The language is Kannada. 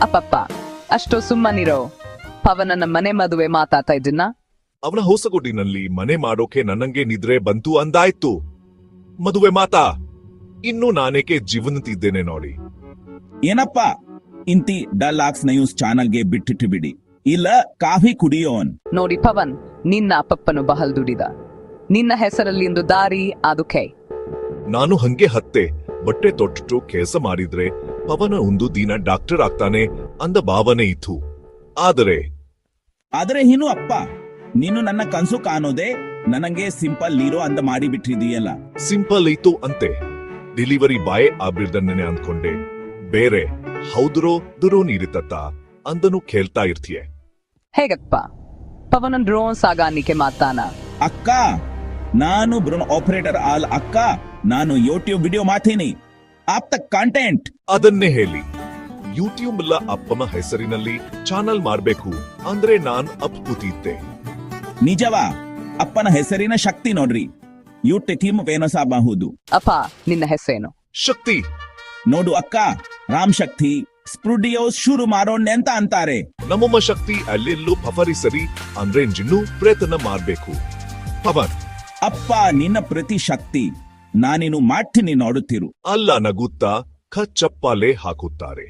ಅಪ್ಪಪ್ಪ ಅಷ್ಟೋ ಸುಮ್ಮನಿರೋ. ಪವನನ ಮನೆ ಮದುವೆ ಮಾತಾಡ್ತಾ ಇದ್ದೀನ. ಅವನ ಹೊಸಗುಡಿನಲ್ಲಿ ಮನೆ ಮಾಡೋಕೆ ನನಂಗೆ ನಿದ್ರೆ ಬಂತು ಅಂದಾಯ್ತು. ಮದುವೆ ಮಾತಾ ಇನ್ನು ನಾನೇಕೆ ಜೀವನತಿದ್ದೇನೆ ನೋಡಿ. ಏನಪ್ಪ ಇಂತಿ ಡಲ್ಲಾಕ್ಸ್ ನ್ಯೂಸ್ ಚಾನಲ್ಗೆ ಬಿಟ್ಟಿಟ್ಟು ಬಿಡಿ, ಇಲ್ಲ ಕಾಫಿ ಕುಡಿಯೋನ್. ನೋಡಿ ಪವನ್, ನಿನ್ನ ಅಪ್ಪಪ್ಪನು ಬಹಳ ದುಡಿದ. ನಿನ್ನ ಹೆಸರಲ್ಲಿ ಒಂದು ದಾರಿ ಅದು ಕೈ. ನಾನು ಹಂಗೆ ಹತ್ತೆ ಬಟ್ಟೆ ತೊಟ್ಟು ಕೆಲಸ ಮಾಡಿದ್ರೆ ಪವನ ಒಂದು ದಿನ ಡಾಕ್ಟರ್ ಆಗ್ತಾನೆ ಅಂದ ಭಾವನೆ ಇತ್ತು. ಆದರೆ ಇನ್ನು ಅಪ್ಪ, ನೀನು ನನ್ನ ಕನ್ಸು ಕಾಣೋದೆ ನನಗೆ ಸಿಂಪಲ್ ನೀರೋ ಅಂದ ಮಾಡಿ ಬಿಟ್ಟಿದೀಯಲ್ಲ. ಸಿಂಪಲ್ ಇತ್ತು ಅಂತೆ, ಡೆಲಿವರಿ ಬಾಯ್ ಆಗ್ಬಿಡ್ದನ್ನೇ ಅಂದ್ಕೊಂಡೆ. ಬೇರೆ ಹೌದ್ರೋ ದುರೋ ನೀರಿತತ್ತ ಅಂದನು ಕೇಳ್ತಾ ಇರ್ತೀಯ. ಹೇಗಪ್ಪ ಪವನನ್ ಡ್ರೋನ್ ಸಾಗಾಣಿಕೆ ಮಾಡ್ತಾನ? ಅಕ್ಕ, ನಾನು ಡ್ರೋನ್ ಆಪರೇಟರ್ ಆಲ್ ಅಕ್ಕ. ನಾನು ಯೂಟ್ಯೂಬ್ ವಿಡಿಯೋ ಮಾಡ್ತೀನಿ, ಆಪ್ತ ಕಾಂಟೆಂಟ್. ಅದನ್ನೇ ಹೇಳಿ, ಯೂಟ್ಯೂಬ್ ಎಲ್ಲ ಅಪ್ಪನ ಹೆಸರಿನಲ್ಲಿ ಚಾನಲ್ ಮಾಡ್ಬೇಕು ಅಂದ್ರೆ ನಾನ್ ಅಪ್ಕೂತಿದ್ದೆ. ನಿಜವಾ? ಅಪ್ಪನ ಹೆಸರಿನ ಶಕ್ತಿ ನೋಡ್ರಿ, ಯೂಟ್ಯೂಬ್ ಟೀಮ್ ಫೇಮಸ್ ಆಗಬಹುದು. ಅಪ್ಪ ನಿನ್ನ ಹೆಸರೇನು? ಶಕ್ತಿ. ನೋಡು ಅಕ್ಕ, ರಾಮ್ ಶಕ್ತಿ ಸ್ಟುಡಿಯೋಸ್ ಶುರು ಮಾಡೋಣ ಅಂತ ಅಂತಾರೆ. ನಮ್ಮಮ್ಮ ಶಕ್ತಿ ಅಲ್ಲೆಲ್ಲೂ ಫಫರಿಸರಿ ಅಂದ್ರೆ ಜಿನ್ನು ಪ್ರಯತ್ನ ಮಾಡ್ಬೇಕು. ಪವನ್ ಅಪ್ಪ, ನಿನ್ನ ಪ್ರತಿ ಶಕ್ತಿ ನಾನಿನ್ನು ಮಾಡ್ತೀನಿ ನೋಡುತ್ತಿರು. ಅಲ್ಲ ನಗುತ್ತಾ ಚಪ್ಪಾಲೆ ಹಾಕುತ್ತಾರೆ.